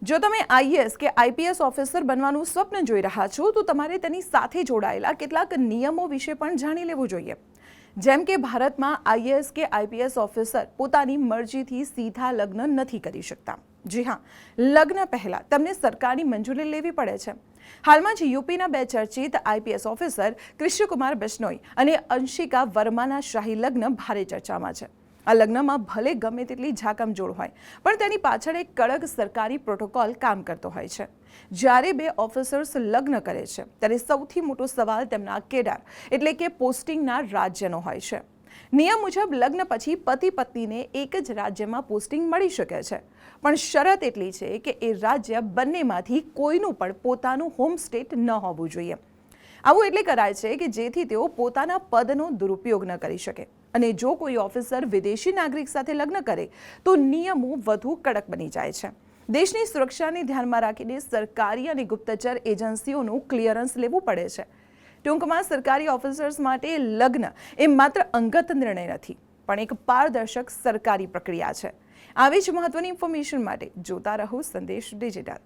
જો તમે આઈએએસ કે આઈપીએસ ઓફિસર બનવાનું સ્વપ્ન જોઈ રહ્યા છો તો તમારે તેની સાથે જોડાયેલા કેટલાક નિયમો વિશે પણ જાણી લેવું જોઈએ। જેમ કે ભારતમાં આઈએએસ કે આઈપીએસ ઓફિસર પોતાની મરજીથી સીધા લગ્ન નથી કરી શકતા। જી હા, લગ્ન પહેલા તેમને સરકારની મંજૂરી લેવી પડે છે। હાલમાં જ યુપીના બે ચર્ચિત આઈપીએસ ઓફિસર કૃષ્ણકુમાર બિશ્નોઈ અને અંશિકા વર્માના શાહી લગ્ન ભારે ચર્ચામાં છે। આ લગ્નમાં ભલે ગમે તેટલી ઝાકમઝોળ હોય પણ તેની પાછળ એક કડક સરકારી પ્રોટોકોલ કામ કરતો હોય છે। જ્યારે બે ઓફિસર્સ લગ્ન કરે છે ત્યારે સૌથી મોટો સવાલ તેમના કેડર એટલે કે પોસ્ટિંગના રાજ્યનો હોય છે। નિયમ મુજબ લગ્ન પછી પતિ પત્નીને એક જ રાજ્યમાં પોસ્ટિંગ મળી શકે છે, પણ શરત એટલી છે કે એ રાજ્ય બંનેમાંથી કોઈનું પણ પોતાનું હોમ સ્ટેટ ન હોવું જોઈએ। આવું એટલે કરાય છે કે જેથી તેઓ પોતાના પદનો દુરુપયોગ ન કરી શકે। અને જો કોઈ ઓફિસર વિદેશી નાગરિક સાથે લગ્ન કરે તો નિયમો વધુ કડક બની જાય છે। દેશની સુરક્ષાને ધ્યાનમાં રાખીને સરકારી અને ગુપ્તચર એજન્સીઓનું ક્લિયરન્સ લેવું પડે છે। ટૂંકમાં સરકારી ઓફિસર્સ માટે લગ્ન એ માત્ર અંગત નિર્ણય નથી પણ એક પારદર્શક સરકારી પ્રક્રિયા છે। આવી જ મહત્વની ઇન્ફોર્મેશન માટે જોતા રહો સંદેશ ડિજિટલ।